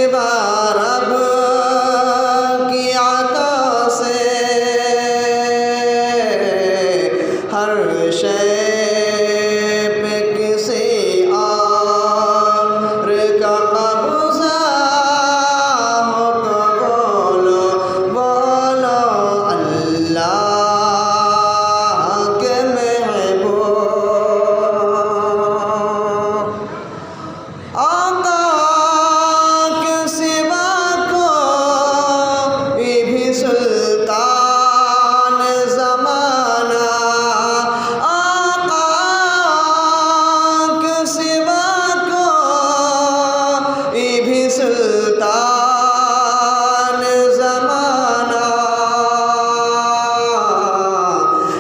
سوا رب کی عطا سے ہر شے پہ کسی اور کا قبضہ ہو تو بولو بولو اللہ کے محبوب آقا کے سوا کوئی بھی سلطان زمانہ آقا کے سوا کوئی بھی سلطان زمانہ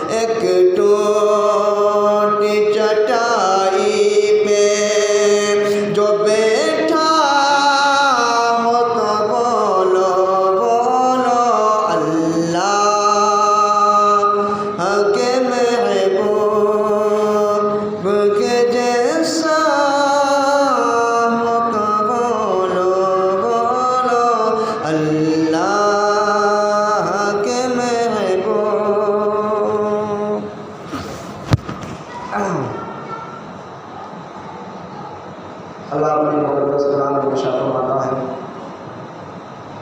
ایک ٹوٹی چٹائی پہ جو بیٹھا ہو تو بولو بولو اللہ کے محبوب کے جیسا ہو تو بولو بولو اللہ کے محبوب اللہ اپنے مقدس کلام میں ارشاد فرماتا ہے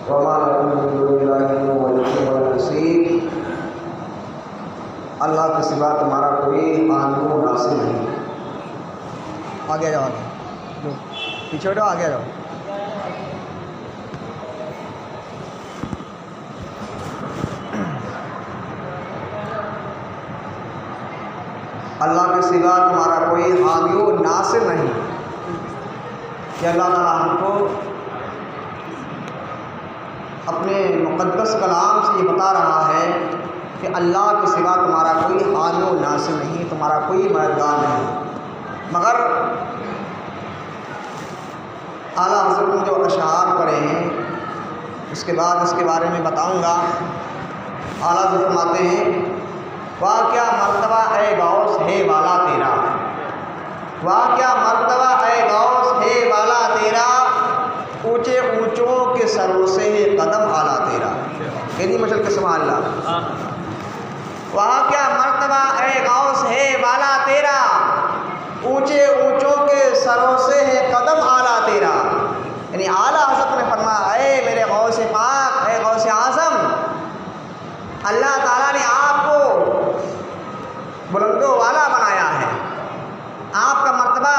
وَمَا لَكُم مِّن دُونِ اللَّهِ مِن وَلِيٍّ وَلَا نَصِيرٍ اللہ کے سوا تمہارا کوئی حامی و ناصر نہیں۔ آگے جاؤ پیچھے ہٹو آگے جاؤ۔ اللہ کے سوا تمہارا کوئی حامی و ناصر نہیں کہ اللہ تعالیٰ ہم کو اپنے مقدس کلام سے یہ بتا رہا ہے کہ اللہ کے سوا تمہارا کوئی حامی و ناصر نہیں، تمہارا کوئی مددگار نہیں۔ مگر اعلیٰ حضرت نے جو اشعار پڑھے ہیں اس کے بعد اس کے بارے میں بتاؤں گا۔ اعلیٰ حضرت فرماتے ہیں واہ کیا مرتبہ ہے غوث ہے والا تیرا، واہ کیا مرتبہ ہے غوث ہے والا تیرا، اونچے اونچوں کے سروں سے قدم اعلیٰ تیرا۔ کہنی مچل کے سبحان اللہ۔ واہ کیا مرتبہ ہے غوث ہے والا تیرا، اونچے اونچوں کے سروں سے ہے قدم اعلیٰ تیرا۔ یعنی اعلیٰ حضرت نے فرمایا اے میرے غوث پاک، اے غوث اعظم، اللہ تعالیٰ نے آپ کو بلندوں والا بنایا ہے، آپ کا مرتبہ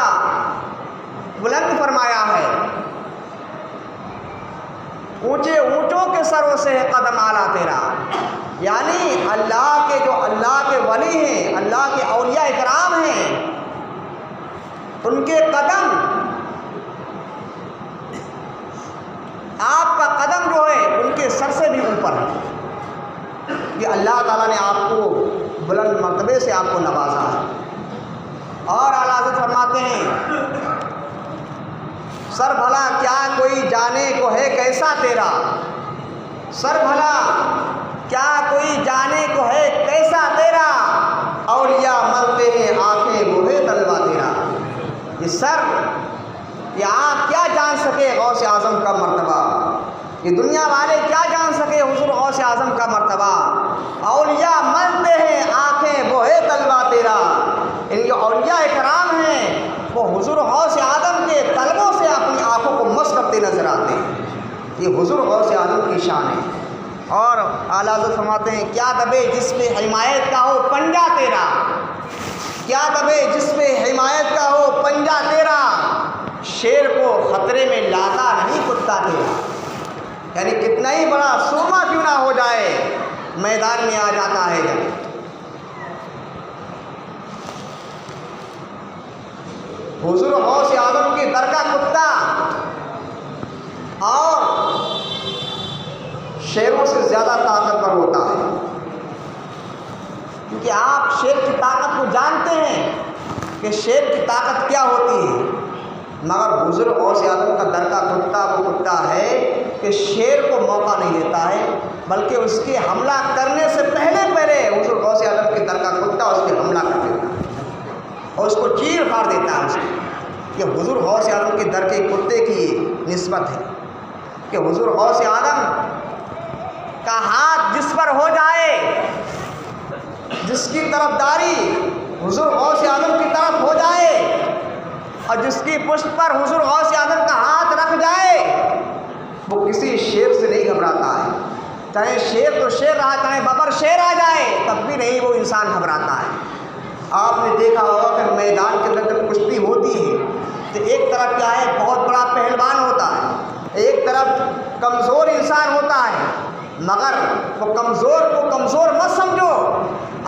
بلند فرمایا ہے، اونچے اونچوں کے سروں سے قدم اعلیٰ تیرا۔ یعنی اللہ کے جو اللہ کے ولی ہیں، اللہ کے اولیاء کرام ہیں، ان کے قدم، آپ کا قدم جو ہے ان کے سر سے بھی اوپر ہے۔ کہ اللہ تعالیٰ نے آپ کو بلند مرتبے سے آپ کو نوازا ہے۔ اور اعلیٰ حضرت فرماتے ہیں سر بھلا کیا کوئی جانے کو ہے کیسا تیرا، سر بھلا کیا کوئی جانے کو ہے کیسا تیرا، اولیاء ملتے ہیں آنکھیں وہ ہے طلبہ تیرا۔ یہ سر، یہ آپ کیا جان سکے غوث اعظم کا مرتبہ، یہ دنیا والے کیا جان سکے حضور غوث اعظم کا مرتبہ۔ اولیاء ملتے ہیں آنکھیں وہ ہے طلبہ تیرا۔ ان جو اولیاء کرام ہیں وہ حضور غوث اعظم کے طلبوں سے اپنی آنکھوں کو مس کرتے نظر آتے ہیں۔ یہ حضور غوث اعظم کی شان ہے۔ اور اعلیٰ حضرت فرماتے ہیں کیا دبے جس پہ حمایت کا ہو پنجہ تیرا، کیا دبے جس پہ حمایت کا ہو پنجہ تیرا، شیر کو خطرے میں لاتا نہیں کتا تیرا۔ یعنی کتنا ہی بڑا سرما کیوں نہ ہو جائے میدان میں آ جاتا ہے جب۔ حضور غوث اعظم کے در کا کتا اور شیروں سے زیادہ طاقتور ہوتا ہے، کیونکہ آپ شیر کی طاقت کو جانتے ہیں کہ شیر کی طاقت کیا ہوتی ہے۔ مگر حضور غوث اعظم کا در کا کتا وہ کتا ہے کہ شیر کو موقع نہیں دیتا ہے، بلکہ اس کے حملہ کرنے سے پہلے حضور غوث اعظم کے در کا کتا اس کے حملہ کر دیتا ہے اور اس کو چیر پھاڑ دیتا ہے اس کو۔ یہ حضور غوث اعظم کے در کے کتے کی نسبت ہے۔ کہ حضور غوث اعظم کا ہاتھ جس پر ہو جائے، جس کی طرفداری حضور غوث اعظم کی طرف ہو جائے اور جس کی پشت پر حضور غوث اعظم کا ہاتھ رکھ جائے، وہ کسی شیر سے نہیں گھبراتا ہے، چاہے شیر تو شیر رہا، چاہے ببر شیر آ جائے، تب بھی نہیں وہ انسان گھبراتا ہے۔ آپ نے دیکھا ہوگا کہ میدان کے اندر جب کشتی ہوتی ہے تو ایک طرف کیا ہے، بہت بڑا پہلوان ہوتا ہے، ایک طرف کمزور انسان ہوتا ہے، مگر وہ کمزور کو کمزور مت سمجھو،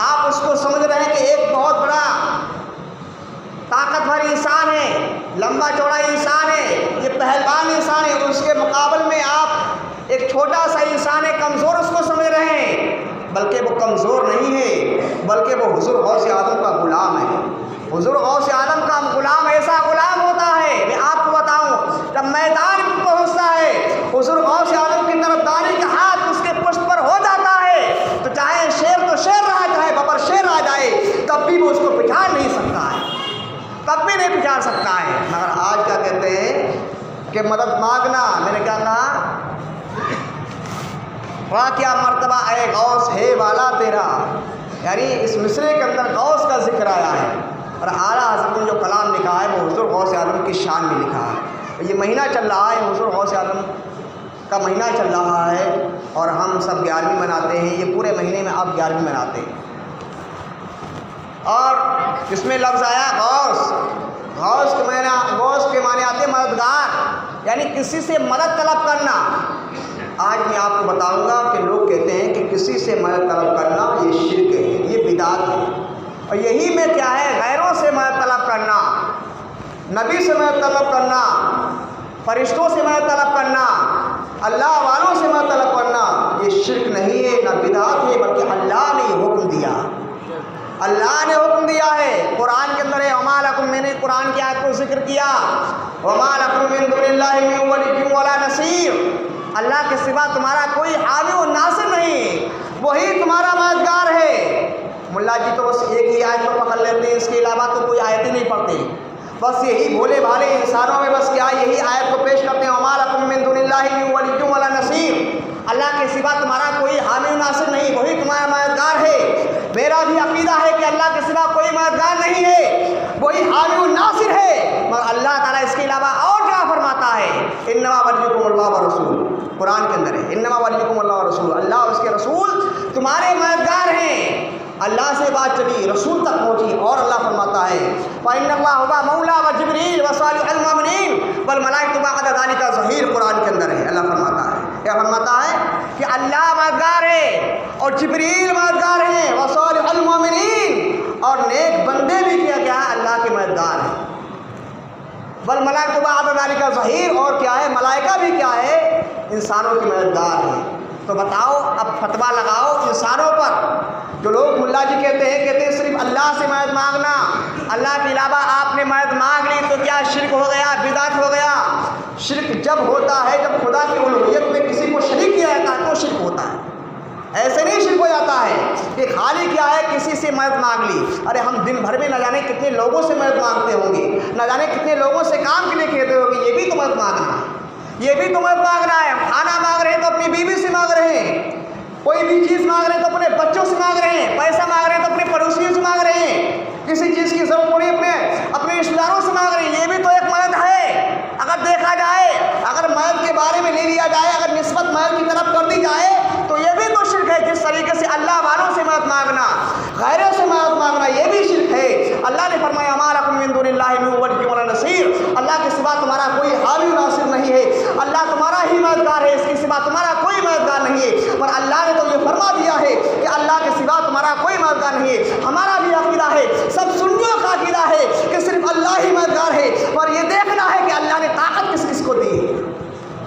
آپ اس کو سمجھ رہے ہیں کہ ایک بہت بڑا طاقتور انسان ہے، لمبا چوڑا انسان ہے، یہ پہلوان انسان ہے، اس کے مقابل میں آپ ایک چھوٹا سا انسان ہے، کمزور اس کو سمجھ رہے ہیں، بلکہ وہ کمزور نہیں ہے، بلکہ وہ حضور غوث اعظم کا غلام ہے۔ حضور غوث اعظم کا غلام ایسا غلام ہوتا ہے، میں آپ کو بتاؤں، جب میدان میں پہنچتا ہے حضور غوث اعظم کی طرفداری کا ہاتھ اس کے پشت پر ہو جاتا ہے تو چاہے شیر تو شیر رہا، چاہے ببر شیر آ جائے، تب بھی وہ اس کو پہچان نہیں سکتا ہے، تب بھی نہیں پہچان سکتا ہے۔ مگر آج کیا کہتے ہیں کہ مدد مانگنا، میں نے کیا کہا، واہ کیا مرتبہ اے غوث ہے والا تیرا، یعنی اس مصرے کے اندر غوث کا ذکر آیا ہے، اور اعلیٰ حضرت نے جو کلام لکھا ہے وہ حضور غوث اعظم کی شان میں لکھا ہے۔ یہ مہینہ چل رہا ہے، حضور غوث اعظم کا مہینہ چل رہا ہے، اور ہم سب 11ویں مناتے ہیں، یہ پورے مہینے میں آپ 11ویں مناتے ہیں، اور اس میں لفظ آیا غوث، غوث کے معنی آتے ہیں مددگار، یعنی کسی سے مدد طلب کرنا۔ آج میں آپ کو بتاؤں گا کہ لوگ کہتے ہیں کہ کسی سے مدد طلب کرنا یہ شرک ہے، یہ بدعت ہے، اور یہی میں کیا ہے، غیروں سے مدد طلب کرنا، نبی سے مدد طلب کرنا، فرشتوں سے مدد طلب کرنا، اللہ والوں سے مدد طلب کرنا، یہ شرک نہیں ہے، نہ بدعت ہے، بلکہ اللہ نے یہ حکم دیا، اللہ نے حکم دیا ہے، قرآن کے اندر ہے وما لکم، میں نے قرآن کی آیت کو ذکر کیا، وما لکم من دون اللہ من ولی ولا نصیر، اللہ کے سوا تمہارا کوئی حامی و ناصر نہیں، وہی تمہارا مددگار ہے۔ ملا جی تو بس ایک ہی آیت کو پکڑ لیتے ہیں، اس کے علاوہ تو کوئی آیت ہی نہیں پڑھتے، بس یہی بھولے بھالے انسانوں میں بس کیا یہی آیت کو پیش کرتے ہیں، وما لکم من دون اللہ من ولی ولا نصیر، اللہ کے سوا تمہارا کوئی حامی و ناصر نہیں، وہی تمہارا مددگار ہے۔ میرا بھی عقیدہ ہے کہ اللہ کے سوا کوئی مددگار نہیں ہے، وہی حامی و ناصر ہے، مگر اللہ تعالیٰ اس کے علاوہ اور کیا فرماتا ہے، انما ولیکم اللہ ورسول، قرآن کے اندر ہے انما ولیکم اللہ ورسول، اللہ اور اس کے رسول تمہارے مددگار ہیں۔ اللہ سے بات چلی، رسول تک پہنچی، اور اللہ فرماتا ہے فإن اللہ هو مولا وجبریل وصالح المؤمنین والملائکۃ بعد ذلک ظہیر، قرآن کے اندر ہے، اللہ فرماتا ہے، کیا فرماتا ہے کہ اللہ مددگار ہے اور جبریل مددگار ہیں، وصالح المؤمنین، اور نیک بندے بھی کیا ہے، اللہ کے مددگار ہیں، والملائکۃ بعد ذلک ظہیر، اور کیا ہے، ملائکہ بھی کیا ہے، انسانوں کی مددگار ہیں۔ تو بتاؤ، اب فتویٰ لگاؤ انسانوں پر، جو لوگ ملا جی کہتے ہیں صرف اللہ سے مدد مانگنا، اللہ کے علاوہ آپ نے مدد مانگ لی تو کیا شرک ہو گیا، بدعت ہو گیا۔ شرک جب ہوتا ہے جب خدا کی الوہیت میں کسی کو شریک کیا جاتا ہے تو شرک ہوتا ہے، ایسے نہیں شرک ہو جاتا ہے کہ خالی کیا ہے کسی سے مدد مانگ لی۔ ارے ہم دن بھر میں نہ جانے کتنے لوگوں سے مدد مانگتے ہوں گے، نہ جانے کتنے لوگوں سے کام کے لیے کہتے ہوں گے، یہ بھی تو مدد مانگنا ہے، یہ بھی تو مدد مانگنا ہے۔ کھانا مانگ رہے ہیں تو اپنی بیوی سے مانگ رہے ہیں، کوئی بھی چیز مانگ رہے ہیں تو اپنے بچوں سے مانگ رہے ہیں، پیسہ مانگ رہے ہیں تو اپنے پڑوسیوں سے مانگ رہے ہیں، کسی چیز کی ضرورت پڑی اپنے رشتہ داروں سے مانگ رہے ہیں، یہ بھی تو ایک مدد ہے۔ اگر دیکھا جائے، اگر مدد کے بارے میں لے لیا جائے، اگر نسبت مدد کی طرف کر دی جائے تو یہ بھی تو شرک ہے۔ جس طریقے سے اللہ والوں سے مدد مانگنا، غیروں سے مدد مانگنا، یہ بھی شرک ہے۔ اللہ نے فرمایا وما لکم من دون اللہ من ولی ولا نصیر، اللہ کے سوا تمہارا کوئی حامی ناصر نہیں ہے، اللہ تمہارا ہی مددگار ہے، اس کے سوا تمہارا کوئی مددگار نہیں ہے۔ اور اللہ نے تو یہ فرما دیا ہے کہ اللہ کے سوا تمہارا کوئی مددگار نہیں ہے۔ ہمارا بھی عقیدہ ہے، سب سنیوں کا عقیدہ ہے کہ صرف اللہ ہی مددگار ہے، اور یہ دیکھنا ہے کہ اللہ نے طاقت کس کس کو دی ہے،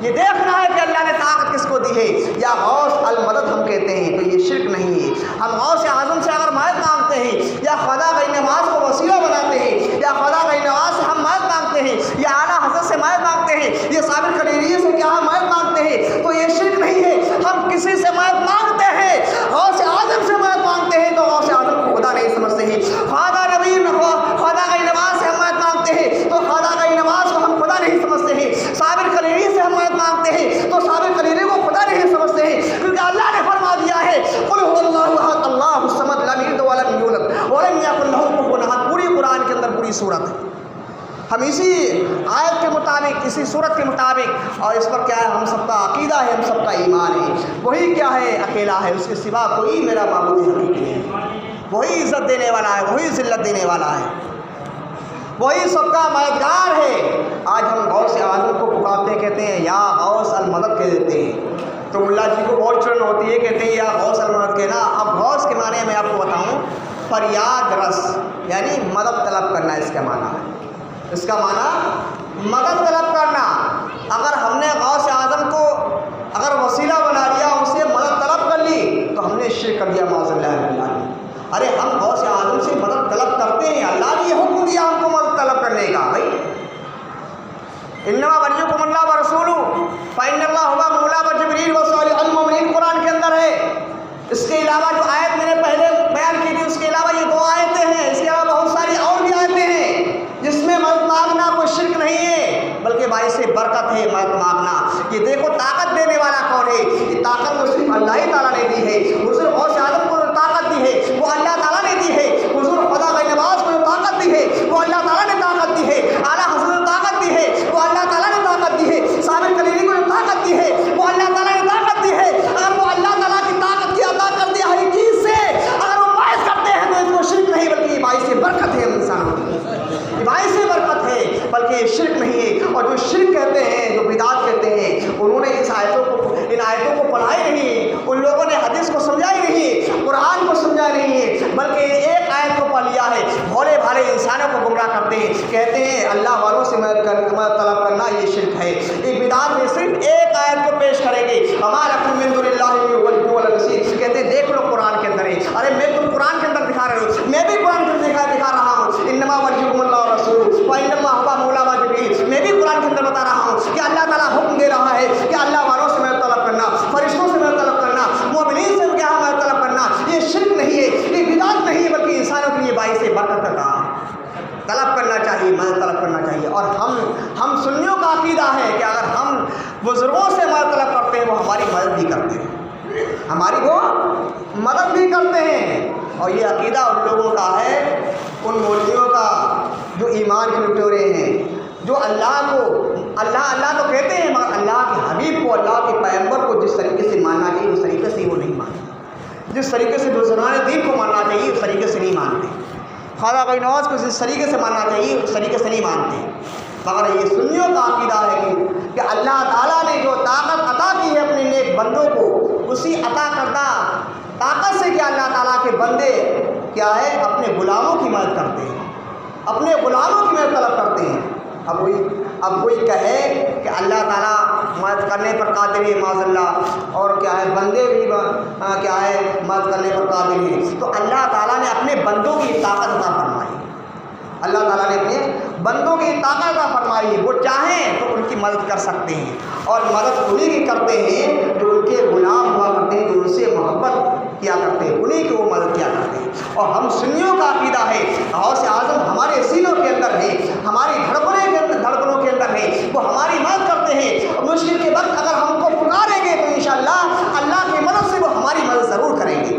یہ دیکھنا ہے کہ اللہ نے طاقت کس کو دی ہے۔ یا غوث المدد ہم کہتے ہیں تو یہ شرک نہیں ہے۔ ہم غوث اعظم سے اگر مدد مانگتے ہیں، یا خدا کی نماز کو وسیلہ بناتے ہیں، یا خدا کی نماز سے ہم مدد مانگتے ہیں، یا اعلیٰ حضرت سے مدد مانگتے ہیں، یا صابر قدیریہ سے کیا ہم مدد مانگتے ہیں تو یہ شرک نہیں ہے۔ ہم کسی سے مدد مانگتے ہیں، غوث اعظم سے مدد مانگتے ہیں تو غوث اعظم کو خدا نہیں سمجھتے ہیں۔ خدا نبی خدا کی نماز سے ہم مدد مانگتے ہیں تو خدا کی نماز کو ہم خدا نہیں سمجھتے ہیں۔ صابر قدیریہ سے ہم مدد مانگتے ہیں تو کی صورت ہے. ہم اسی آیت کے مطابق، اسی صورت کے مطابق، اور اس پر کیا ہے ہم سب کا عقیدہ ہے، ہم سب کا ایمان ہے. وہی کیا ہے اکیلا ہے، اس کے سوا کوئی میرا معبود حقیقی نہیں ہے. وہی عزت دینے والا ہے، وہی ذلت دینے والا ہے، وہی سب کا مددگار ہے. آج ہم غوث اعظم کو پکارتے کہتے ہیں یا غوث المدد کہہ دیتے ہیں، تو ملا جی کو بہت چڑن ہوتی ہے، کہتے ہیں یا غوث المدد کہنا. اب غوث کے معنی میں آپ کو بتاؤں، فریاد رس یعنی مدد طلب کرنا اس کا معنی ہے. اس کا معنی مدد طلب کرنا. اگر ہم نے غوث اعظم کو اگر وسیلہ بنا لیا، اس سے مدد طلب کر لی، تو ہم نے شرک کر دیا معاذ اللہ. ارے ہم غوث اعظم سے مدد طلب کرتے ہیں، اللہ نے یہ حکم دیا ہم کو مدد طلب کرنے کا. بھائی انما ولیکم اللہ ورسولہ فإن اللہ هو مولا وجبریل وصالح المؤمنین قرآن کے اندر ہے. اس کے علاوہ جو آیت میں نے پہلے بیان کی تھی، اس کے علاوہ یہ 2 آیتیں ہیں. اس کے علاوہ بہت ساری اور بھی آیتیں ہیں جس میں مدد مانگنا کوئی شرک نہیں ہے، بلکہ باعث برکت ہے مدد مانگنا. یہ دیکھو طاقت دینے والا کون ہے؟ یہ طاقت تو صرف اللہ ہی تعالیٰ نے دی ہے. حضور غوث اعظم کو جو طاقت دی ہے وہ اللہ تعالیٰ نے دی ہے. حضور خدا غیر نواز کو جو طاقت دی ہے وہ اللہ تعالیٰ نے طاقت دی ہے. اعلیٰ حضرت نے طاقت دی ہے وہ اللہ تعالیٰ نے طاقت دی ہے. صابر کلیمی کو جو طاقت دی ہے وہ اللہ تعالیٰ نے طاقت دی ہے. اگر وہ اللہ تعالیٰ کی طاقت کی عطا کر دی ہر چیز سے اگر وہ باعث کرتے ہیں تو اس کو شرک نہیں، بلکہ یہ باعث برکت ہے انسانوں کی. باعث برکت ہے، بلکہ یہ شرک نہیں ہے. اور جو شرک کہتے ہیں، جو بدعت کہتے ہیں، انہوں نے ان آیتوں کو پڑھا ہی نہیں، ان لوگوں نے حدیث کو سمجھا ہی نہیں، قرآن کو سمجھا نہیں ہے، بلکہ ایک آیت کو پڑھ لیا ہے. بھولے بھالے انسانوں کو گمراہ کرتے ہیں، کہتے ہیں اللہ والوں سے مدد طلب کرنا یہ شرک ہے. یہ بدعت میں صرف ایک آیت کو پیش کریں گے، وما لکم من دون اللہ من ولی ولا نصیر. کہتے ہیں دیکھ لو قرآن کے اندر ہے. ارے میں تم قرآن کے اندر دکھا رہے ہو، میں بھی قرآن کے اندر دکھا رہا ہوں. انما ولیکم اللہ وإن اللہ هو مولا وجبریل. میں بھی قرآن کے اندر بتا رہا ہوں کہ اللہ تعالیٰ حکم دے رہا ہے کہ اللہ والوں سے مدد طلب کرنا، فرشتوں سے مدد طلب کرنا، مومنین سے کیا مدد طلب کرنا. یہ شرک نہیں ہے، یہ بدعت نہیں ہے، بلکہ انسانوں کے لیے باعث برکت کا کام ہے. طلب کرنا چاہیے، مدد طلب کرنا چاہیے. اور ہم سنیوں کا عقیدہ ہے کہ اگر ہم بزرگوں سے مدد طلب کرتے ہیں وہ ہماری مدد بھی کرتے ہیں، ہماری وہ مدد بھی کرتے ہیں. اور یہ عقیدہ ان لوگوں کا ہے، ان مولویوں کا جو ایمان کے لٹورے ہیں، جو اللہ کو اللہ تو کہتے ہیں، مگر اللہ کے حبیب کو، اللہ کے پیغمبر کو جس طریقے سے ماننا چاہیے اس طریقے سے وہ نہیں مانتے. جس طریقے سے بزرگان دین کو ماننا چاہیے اس طریقے سے نہیں مانتے. خواجہ غوث نواز کو جس طریقے سے ماننا چاہیے اس طریقے سے نہیں مانتے. مگر یہ سنیوں کا عقیدہ ہے کہ اللہ تعالیٰ نے جو طاقت عطا کی ہے اپنے نیک بندوں کو، اسی عطا کردہ طاقت سے کیا اللہ تعالیٰ کے بندے کیا ہے اپنے غلاموں کی مدد کرتے ہیں، اپنے غلاموں کی مدد طلب کرتے ہیں. اب کوئی کہے کہ اللہ تعالیٰ مدد کرنے پر قادر ہے معاذ اللہ، اور کیا ہے بندے بھی کیا ہے مدد کرنے پر قادر ہیں، تو اللہ تعالیٰ نے اپنے بندوں کی طاقت عطا فرمائی. اللہ تعالیٰ نے اپنے بندوں کی طاقت عطا فرمائی ہے. وہ چاہیں تو ان کی مدد کر سکتے ہیں، اور مدد انہیں کی کرتے ہیں جو ان کے غلام ہوا کرتے ہیں، جو ان سے محبت کیا کرتے ہیں، انہیں کی وہ مدد کیا کرتے ہیں. اور ہم سنیوں کا عقیدہ ہے غوث اعظم ہمارے سینوں کے اندر ہے، ہماری دھڑکنوں کے اندر ہے، وہ ہماری مدد کرتے ہیں. مشکل کے وقت اگر ہم کو پکاریں گے تو انشاءاللہ اللہ کی مدد سے وہ ہماری مدد ضرور کریں گے،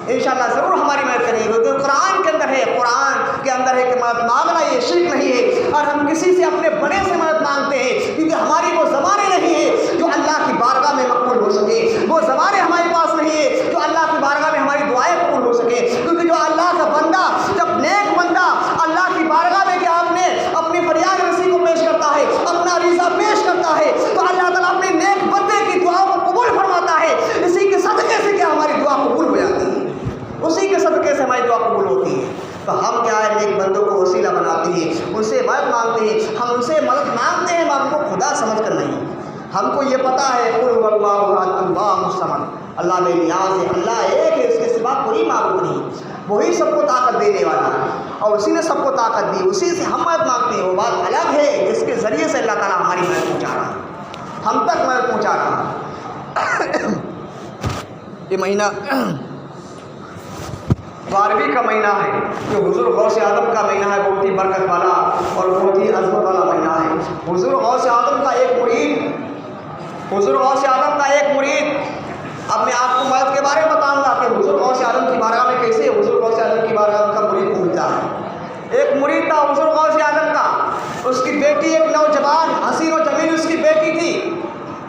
انشاءاللہ ضرور ہماری مدد کریں گے. کیونکہ قرآن کے اندر ہے، قرآن کے اندر ہے کہ مدد مانگنا یہ شرک نہیں ہے. اور ہم کسی سے اپنے بڑے سے مدد مانگتے ہیں کیونکہ ہماری وہ زبانیں نہیں ہے جو اللہ کی بارگاہ میں مقبول ہو سکے، وہ زبانیں ہمارے پاس نہیں ہے جو اللہ کی بارگاہ میں ہماری دعائیں قبول ہو سکے. کیونکہ جو اللہ کا بندہ، جب نیک بندہ اللہ کی بارگاہ میں کیا اپنی فریاد رسی کو پیش کرتا ہے، اپنا ریزہ پیش کرتا ہے، تو اللہ تعالیٰ اپنے نیک بندے کی دعاؤں کو قبول فرماتا ہے. اسی کے صدقے سے کیا ہماری دعا قبول ہو جاتی ہے، اسی کے صدقے سے ہماری دعا قبول ہوتی ہے. تو ہم کیا ہے نیک بندوں کو وسیلہ بناتے ہیں، ان سے مدد مانگتے ہیں. ہم ان سے مدد مانگتے ہیں مگر ان کو خدا سمجھ کر نہیں. ہم کو یہ پتہ ہے قل هو اللہ احد اللہ الصمد، اللہ بے نیاز ہے، اللہ ایک ہے، اس کے سوا کوئی معبود نہیں. وہی سب کو طاقت دینے والا ہے، اور اسی نے سب کو طاقت دی، اسی سے ہم مدد مانگتے ہیں. وہ بات الگ ہے جس کے ذریعے سے اللہ تعالیٰ ہماری مدد پہنچا رہا ہے، ہم تک مدد پہنچا رہا ہے. یہ مہینہ 12ویں کا مہینہ ہے جو حضور غوث اعظم کا مہینہ ہے، بہت ہی برکت والا اور بہت ہی عظمت والا مہینہ ہے. حضور غوث اعظم کا ایک مرید اب میں آپ کو مدد کے بارے میں بتاؤں گا کہ حضور غوث اعظم کی بارگاہ میں کیسے حضور غوث اعظم کی بارگاہ کا مرید پہنچتا ہے. ایک مرید تھا حضور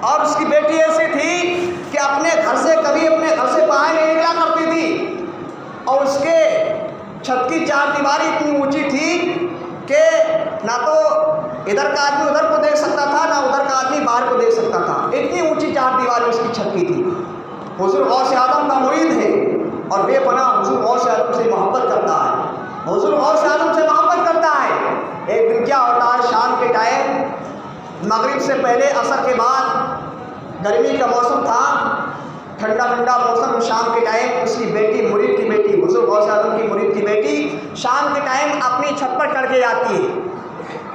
اور اس کی بیٹی ایسی تھی کہ اپنے گھر سے کبھی اپنے گھر سے باہر نہیں نکلا کرتی تھی، اور اس کے چھت کی چار دیواری اتنی اونچی تھی کہ نہ تو ادھر کا آدمی ادھر کو دیکھ سکتا تھا، نہ ادھر کا آدمی باہر کو دیکھ سکتا تھا، اتنی اونچی چار دیواری اس کی چھت کی تھی۔ حضور غوث اعظم کا مرید ہے اور بے پناہ حضور غوث اعظم سے محبت کرتا ہے، حضور غوث اعظم سے محبت کرتا ہے۔ ایک دن کیا ہوتا ہے، شام کے ٹائم، مغرب سے پہلے عصر کے بعد، گرمی کا موسم تھا، ٹھنڈا ٹھنڈا موسم، شام کے ٹائم اس کی بیٹی، مرید کی بیٹی، حضور غوث اعظم کی مرید کی بیٹی شام کے ٹائم اپنی چھت پر چڑھ کے جاتی ہے۔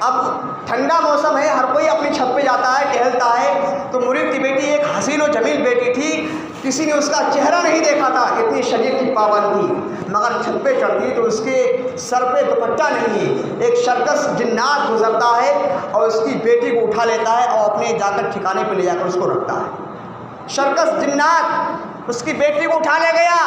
اب ٹھنڈا موسم ہے، ہر کوئی اپنی چھت پہ جاتا ہے، ٹہلتا ہے، تو مرید کی بیٹی ایک حسین و جمیل بیٹی تھی، کسی نے اس کا چہرہ نہیں دیکھا تھا، اتنی شریعت کی پابند تھی، مگر چھت پہ چڑھتی تو اس کے سر پہ دوپٹہ نہیں ہے، ایک شرکس جنات گزرتا ہے اور اس کی بیٹی کو اٹھا لیتا ہے اور اپنے جا کر ٹھکانے پہ لے جا کر اس کو رکھتا ہے۔ شرکس جنات اس کی بیٹی کو اٹھا لے گیا۔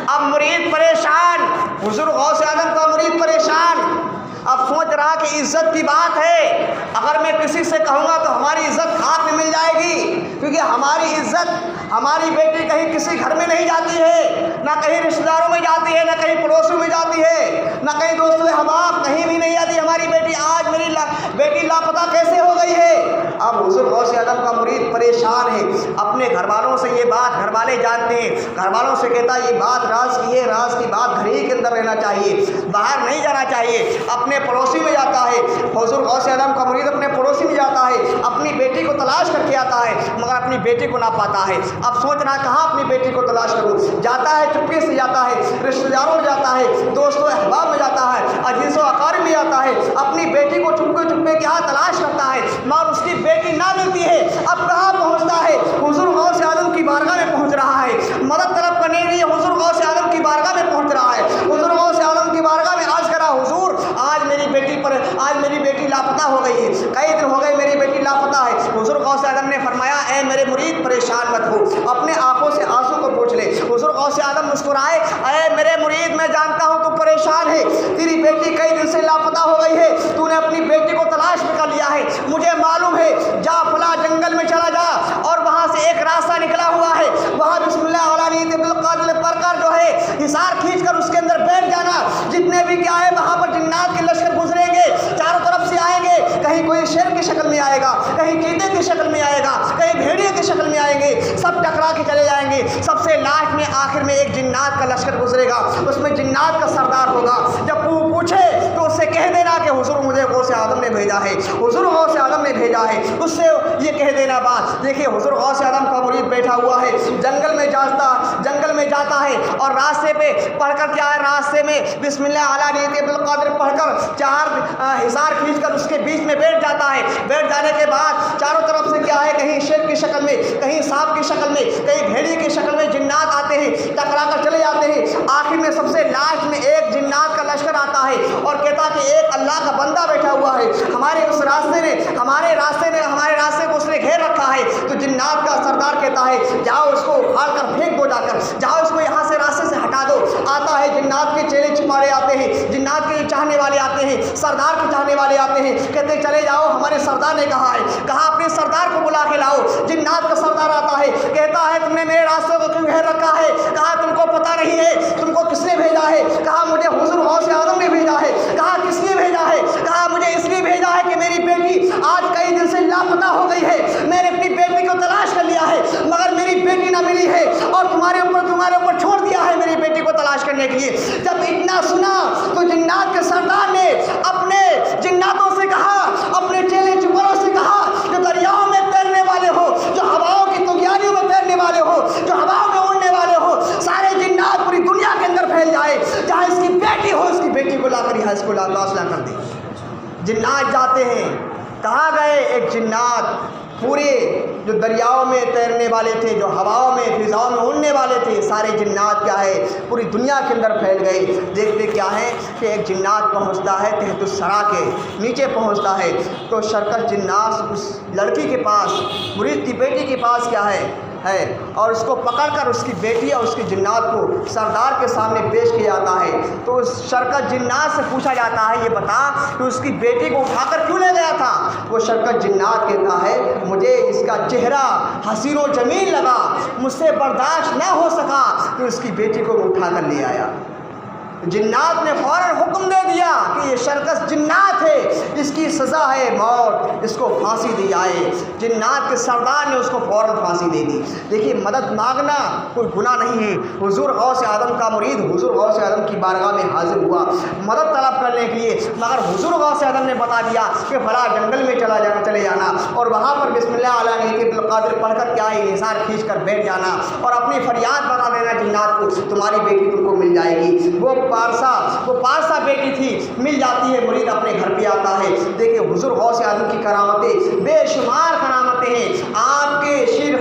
اب مرید پریشان، حضور غوث اعظم کا مرید پریشان، اب سوچ رہا کہ عزت کی بات ہے، اگر میں کسی سے کہوں گا تو ہماری عزت خاک میں مل جائے گی، کیونکہ ہماری عزت، ہماری بیٹی کہیں کسی گھر میں نہیں جاتی ہے، نہ کہیں رشتہ داروں میں جاتی ہے، نہ کہیں پڑوسیوں میں جاتی ہے، نہ کہیں دوست احباب، کہیں بھی نہیں جاتی ہماری بیٹی۔ آج میری بیٹی لاپتہ کیسے ہو گئی ہے؟ اب حضور غوث اعظم کا مرید پریشان ہے، اپنے گھر والوں سے یہ بات، گھر والے جانتے ہیں، گھر والوں سے کہتا ہے یہ بات راز کی ہے، راز کی بات گھر ہی کے اندر رہنا چاہیے، باہر نہیں جانا چاہیے۔ اپنے پڑوسی میں جاتا ہے، حضور غوث اعظم کا مرید اپنے پڑوسی میں جاتا ہے، اپنی بیٹی کو تلاش کر کے آتا ہے، مگر اپنی بیٹی کو نہ پاتا ہے۔ اب سوچ رہا کہاں اپنی بیٹی کو تلاش کروں، جاتا ہے چپکے سے جاتا ہے، رشتہ داروں میں جاتا ہے، دوستوں احباب میں جاتا ہے، عزیز و اقارب میں جاتا ہے، اپنی بیٹی کو چپکے چپکے کیا تلاش کرتا ہے، مگر اس کی بیٹی نہ ملتی ہے۔ اب کہاں پہنچتا ہے؟ حضور غوث اعظم کی بارگاہ میں پہنچ رہا ہے، مدد طلب کرنے کے لیے حضور غوث اعظم کی بارگاہ میں پہنچ رہا ہے۔ حضور غوث اعظم کی بارگاہ میں عرض کرا، حضور آج میری بیٹی لاپتہ ہو گئی ہے، کئی دن ہو گئے میری بیٹی لاپتہ ہے۔ حضور غوث اعظم نے فرمایا، اے میرے مرید پریشان مت ہو، اپنے آنکھوں سے آنسو کو پوچھ لے۔ حضور غوث اعظم مسکرائے، اے میرے مرید میں جانتا ہوں تو پریشان ہے، تیری بیٹی کئی دن سے لاپتہ ہو گئی ہے، تو نے اپنی بیٹی کو تلاش میں کر لیا ہے، مجھے معلوم ہے، جا فلاں جنگل میں چلا جا اور وہاں سے ایک راستہ نکلا ہوا ہے، وہاں بسم اللہ علی نیت بالقاتل پڑھ کر جو ہے حصار کھینچ کر اس کے اندر بیٹھ جانا، جتنے بھی کیا ہے وہاں پر جنات کے لشکر گزریں گے، چاروں طرف سے آئیں گے، کہیں کوئی شیر کی شکل میں آئے گا، کہیں چیتے کی شکل میں آئے گا، کہیں بھیڑیے کی شکل میں آئیں گے، سب ٹکرا کے چلے جائیں گے، سب سے لاسٹ میں آخر میں ایک جنات کا لشکر گزرے گا، اس میں جنات کا سردار ہوگا، جب وہ پوچھے تو اس سے کہہ دینا کہ حضور مجھے غوث اعظم نے بھیجا ہے، حضور غوث اعظم نے بھیجا ہے، اس سے یہ کہہ دینا بات۔ دیکھیے حضور غوث اعظم کا مرید بیٹھا ہوا ہے، جنگل میں جاتا ہے اور راستے پہ پڑھ کر کیا ہے، راستے میں بسم اللہ علی نیت بالقاتل پڑھ کر چار حصار کھینچ کر اس کے بیچ میں بیٹھ جاتا ہے۔ بیٹھ جانے کے بعد چاروں طرف سے کیا ہے، کہیں شیر کی شکل میں، کہیں سانپ کی شکل میں، کہیں بھیڑی کی شکل میں جنات آتے ہیں، ٹکرا کر چلے جاتے ہیں، آخر میں سب سے لاسٹ میں ایک جنات کا لشکر آتا ہے اور کہتا کہ ایک اللہ کا بندہ بیٹھا ہوا ہے، ہمارے راستے کو اس نے گھیر رکھا ہے، تو جنات کا سردار کہتا ہے جاؤ اس کو اکھاڑ کر پھینک دو، جا کر جاؤ اس کو یہاں سے راستے سے ہٹا دو۔ آتا ہے، جنات کے چیلے چپاڑے آتے ہیں، جنات کے چاہنے والے آتے ہیں، سردار کے چاہنے والے آتے ہیں، کہتے ہیں چلے جاؤ ہمارے سردار نے کہا ہے، کہا اپنے سردار کو بلا کے لاؤ۔ جنات کا سردار آتا ہے، کہتا ہے تم نے میرے راستے کو کیوں گھیر رکھا ہے؟ کہا تم کو پتہ نہیں ہے تم کو کس نے بھیجا ہے؟ کہا مجھے حضور غوث اعظم نے بھیجا ہے۔ کہا کس نے بھیجا ہے؟ کہا مجھے اس لیے بھیجا ہے کہ میری بیٹی آج کئی دن سے لاپتہ ہو گئی ہے، میں نے اپنی بیٹی کو تلاش کر لیا ہے مگر میری بیٹی نہ ملی ہے، اور تمہارے اوپر چھوڑ دیا ہے میری بیٹی کو تلاش کرنے کے لیے۔ جب اتنا سنا تو جنات کے سردار نے اپنے جناتوں سے کہا، اپنے چیلے چپڑوں سے کہا، جو دریاؤں میں تیرنے والے ہو، جو ہواؤں کی طغیانیوں میں تیرنے والے ہو، جو ہواؤں میں اڑنے والے ہو، سارے جنات پوری دنیا کے اندر پھیل جائے، جہاں اس کی بیٹی ہو اس کی بیٹی کو لا کر یہاں اس کو لا کر دے۔ جنات جاتے ہیں، کہاں گئے؟ ایک جنات پورے جو دریاؤں میں تیرنے والے تھے، جو ہواؤں میں فضاؤں میں اڑنے والے تھے، سارے جنات کیا ہے پوری دنیا کے اندر پھیل گئے۔ دیکھتے کیا ہے کہ ایک جنات پہنچتا ہے تحت الثری کے نیچے پہنچتا ہے، تو شرکت جنات اس لڑکی کے پاس، مرید کی بیٹی کے پاس کیا ہے ہے اور اس کو پکڑ کر اس کی بیٹی اور اس کی جنات کو سردار کے سامنے پیش کیا جاتا ہے، تو اس شرکت جنات سے پوچھا جاتا ہے، یہ بتا کہ اس کی بیٹی کو اٹھا کر کیوں لے گیا تھا؟ وہ شرکت جنات کہتا ہے، مجھے اس کا چہرہ حسین و جمیل لگا، مجھ سے برداشت نہ ہو سکا کہ اس کی بیٹی کو اٹھا کر لے آیا۔ جنات نے فوراً حکم دے دیا کہ یہ شرکس جنات ہے، اس کی سزا ہے موت، اس کو پھانسی دی جائے۔ جنات کے سردار نے اس کو فوراً پھانسی دے دی۔ دیکھیے مدد مانگنا کوئی گناہ نہیں ہے۔ حضور غوث اعظم کا مرید حضور غوث اعظم کی بارگاہ میں حاضر ہوا مدد طلب کرنے کے لیے، مگر حضور غوث اعظم نے بتا دیا کہ فلاں جنگل میں چلے جانا اور وہاں پر بسم اللہ علی نیت القادر پڑھ کر کیا ہے نثار کھینچ کر بیٹھ جانا اور اپنی فریاد بتا دینا جنات کو، تمہاری بیٹی تم کو مل جائے گی۔ وہ پارسا بیٹی تھی، مل جاتی ہے، مرید اپنے گھر پہ آتا ہے۔ دیکھیں حضور غوث اعظم کی کرامتیں بے شمار کرامتیں ہیں۔ آپ کے شیر